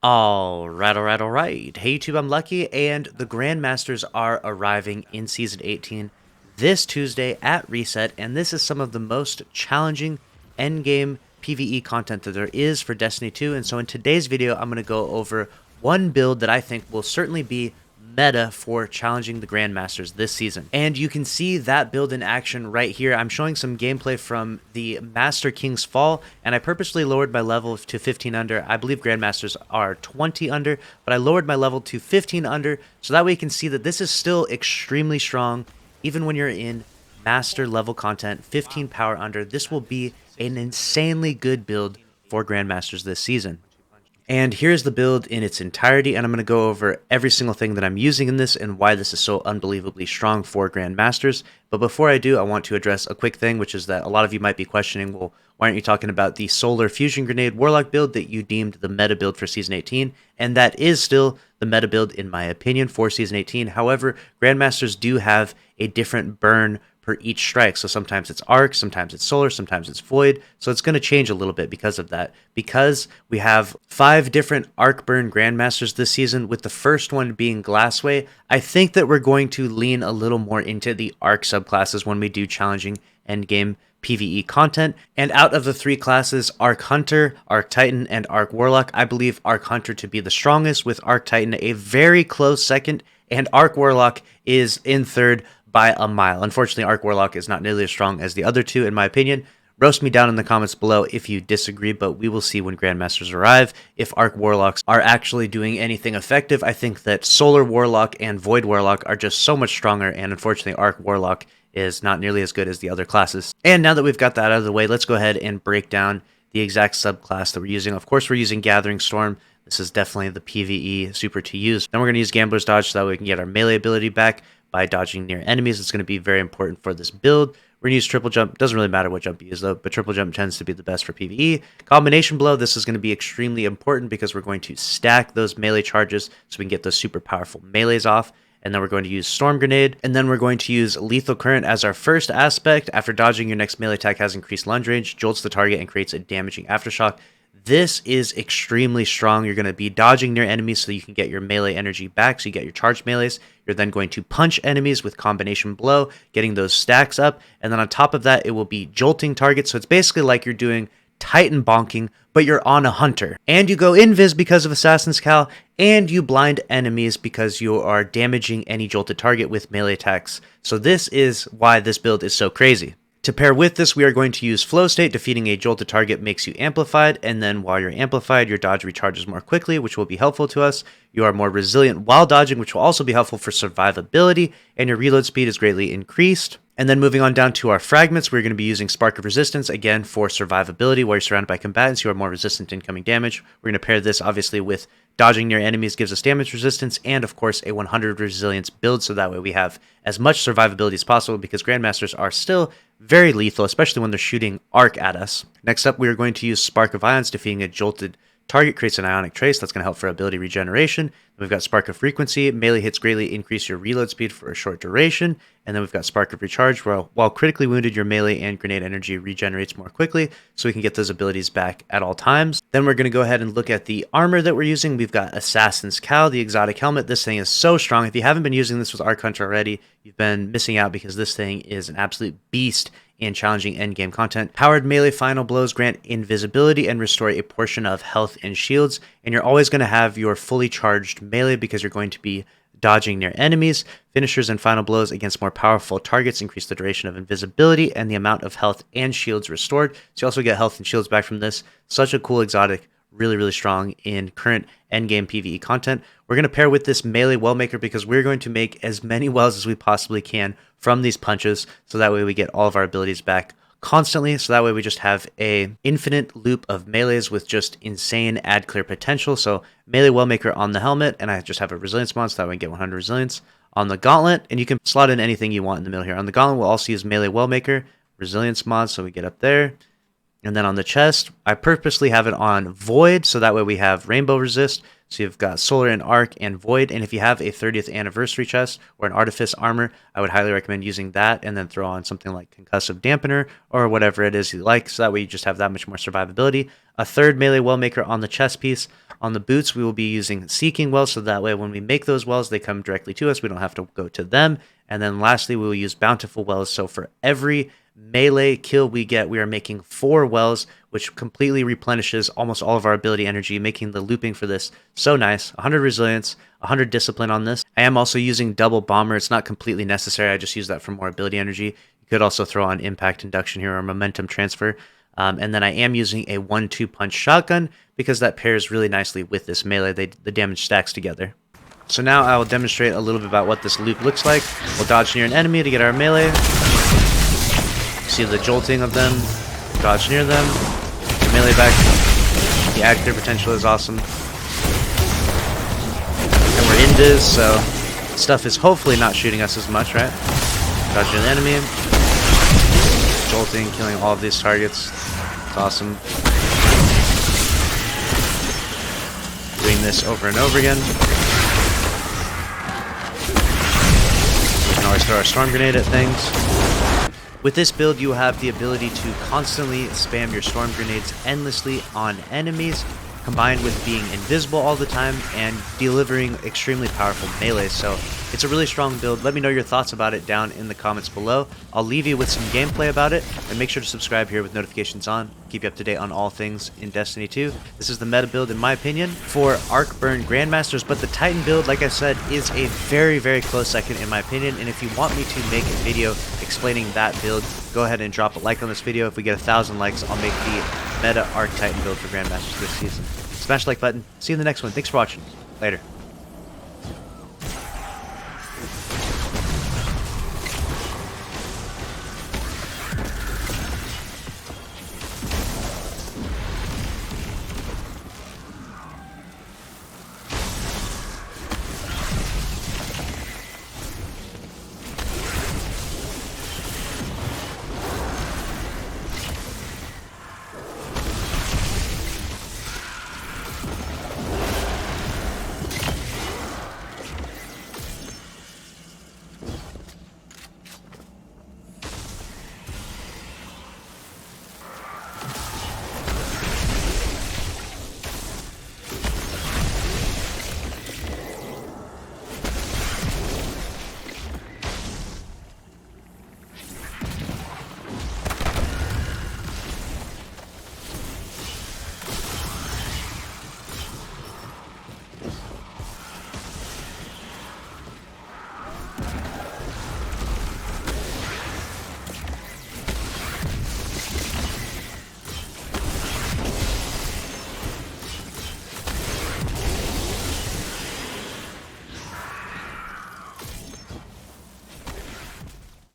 Alright. Hey YouTube, I'm Lucky, and the Grandmasters are arriving in Season 18 this Tuesday at Reset, and this is some of the most challenging endgame PvE content that there is for Destiny 2, and so in today's video, I'm going to go over one build that I think will certainly be meta for challenging the Grandmasters this season. And you can see that build in action right here. I'm showing some gameplay from the Master King's Fall, and I purposely lowered my level to 15 under. I believe Grandmasters are 20 under, but I lowered my level to 15 under, so that way you can see that this is still extremely strong, even when you're in Master level content, 15 power under. This will be an insanely good build for Grandmasters this season. And here's the build in its entirety, and I'm going to go over every single thing that I'm using in this and why this is so unbelievably strong for Grandmasters. But before I do, I want to address a quick thing, which is that a lot of you might be questioning, well, why aren't you talking about the Solar Fusion Grenade Warlock build that you deemed the meta build for Season 18? And that is still the meta build, in my opinion, for Season 18. However, Grandmasters do have a different burn per each strike. So sometimes it's arc, sometimes it's solar, sometimes it's void. So it's going to change a little bit because of that. Because we have 5 different arc burn Grandmasters this season, with the first one being Glassway, I think that we're going to lean a little more into the arc subclasses when we do challenging endgame PvE content. And out of the 3 classes, Arc Hunter, Arc Titan, and Arc Warlock, I believe Arc Hunter to be the strongest, with Arc Titan a very close second, and Arc Warlock is in third by a mile. Unfortunately, Arc Warlock is not nearly as strong as the other 2, in my opinion. Roast me down in the comments below if you disagree, but we will see when Grandmasters arrive if Arc Warlocks are actually doing anything effective. I think that Solar Warlock and Void Warlock are just so much stronger, and unfortunately, Arc Warlock is not nearly as good as the other classes. And now that we've got that out of the way, let's go ahead and break down the exact subclass that we're using. Of course, we're using Gathering Storm. This is definitely the PvE super to use. Then we're going to use Gambler's Dodge so that way we can get our melee ability back by dodging near enemies. It's going to be very important for this build. We're going to use Triple Jump. Doesn't really matter what jump you use though, but Triple Jump tends to be the best for PvE. Combination Blow, this is going to be extremely important because we're going to stack those melee charges so we can get those super powerful melees off. And then we're going to use Storm Grenade, and then we're going to use Lethal Current as our first aspect. After dodging, your next melee attack has increased lunge range, jolts the target, and creates a damaging aftershock. This is extremely strong. You're going to be dodging near enemies so you can get your melee energy back, so you get your charged melees. You're then going to punch enemies with Combination Blow, getting those stacks up, and then on top of that, it will be jolting targets. So it's basically like you're doing Titan bonking, but you're on a hunter. And you go invis because of Assassin's Cal, and you blind enemies because you are damaging any jolted target with melee attacks. So this is why this build is so crazy. To pair with this, we are going to use Flow State. Defeating a jolted target makes you amplified, and then while you're amplified, your dodge recharges more quickly, which will be helpful to us. You are more resilient while dodging, which will also be helpful for survivability, and your reload speed is greatly increased. And then moving on down to our fragments, we're going to be using Spark of Resistance, again, for survivability. While you're surrounded by combatants, you are more resistant to incoming damage. We're going to pair this, obviously, with dodging near enemies gives us damage resistance, and, of course, a 100 resilience build, so that way we have as much survivability as possible, because Grandmasters are still very lethal, especially when they're shooting arc at us. Next up, we are going to use Spark of Ions. Defeating a jolted target creates an ionic trace. That's going to help for ability regeneration. We've got Spark of Frequency. Melee hits greatly increase your reload speed for a short duration. And then we've got Spark of Recharge, where while critically wounded, your melee and grenade energy regenerates more quickly, so we can get those abilities back at all times. Then we're going to go ahead and look at the armor that we're using. We've got Assassin's Cal, the exotic helmet. This thing is so strong. If you haven't been using this with Arc Hunter already, you've been missing out, because this thing is an absolute beast in challenging endgame content. Powered melee final blows grant invisibility and restore a portion of health and shields, and you're always going to have your fully charged melee because you're going to be dodging near enemies. Finishers and final blows against more powerful targets increase the duration of invisibility and the amount of health and shields restored. So you also get health and shields back from this. Such a cool exotic, really strong in current endgame PvE content. We're going to pair with this melee well maker because we're going to make as many wells as we possibly can from these punches, so that way we get all of our abilities back constantly, so that way we just have a infinite loop of melees with just insane add clear potential. So melee well maker on the helmet, and I just have a resilience mod so that way I get 100 resilience. On the gauntlet, and you can slot in anything you want in the middle here. On the gauntlet, we'll also use melee well maker, resilience mod, so we get up there. And then on the chest, I purposely have it on Void, so that way we have Rainbow Resist. So you've got Solar and Arc and Void. And if you have a 30th Anniversary chest or an Artifice Armor, I would highly recommend using that and then throw on something like Concussive Dampener or whatever it is you like. So that way you just have that much more survivability. A third melee well maker on the chest piece. On the boots, we will be using Seeking Wells, so that way when we make those wells, they come directly to us. We don't have to go to them. And then lastly, we will use Bountiful Wells. So for every melee kill we get, we are making 4 wells, which completely replenishes almost all of our ability energy, making the looping for this so nice. 100 resilience, 100 discipline on this. I am also using double bomber. It's not completely necessary. I just use that for more ability energy. You could also throw on impact induction here or momentum transfer. And then I am using a 1-2 punch shotgun because that pairs really nicely with this melee. The damage stacks together. So now I will demonstrate a little bit about what this loop looks like. We'll dodge near an enemy to get our melee. See the jolting of them, dodge near them, melee back. The ag clear potential is awesome. And we're in Diz, so stuff is hopefully not shooting us as much, right? Dodge near the enemy. Jolting, killing all of these targets. It's awesome. Doing this over and over again. We can always throw our storm grenade at things. With this build, you have the ability to constantly spam your storm grenades endlessly on enemies, combined with being invisible all the time and delivering extremely powerful melee. So it's a really strong build. Let me know your thoughts about it down in the comments below. I'll leave you with some gameplay about it, and make sure to subscribe here with notifications on. Keep you up to date on all things in Destiny 2. This is the meta build, in my opinion, for Arc Burn Grandmasters, but the Titan build, like I said, is a very, very close second in my opinion. And if you want me to make a video explaining that build, go ahead and drop a like on this video. If we get 1,000 likes, I'll make the meta Arc Titan build for Grandmasters this season. Smash the like button. See you in the next one. Thanks for watching. Later.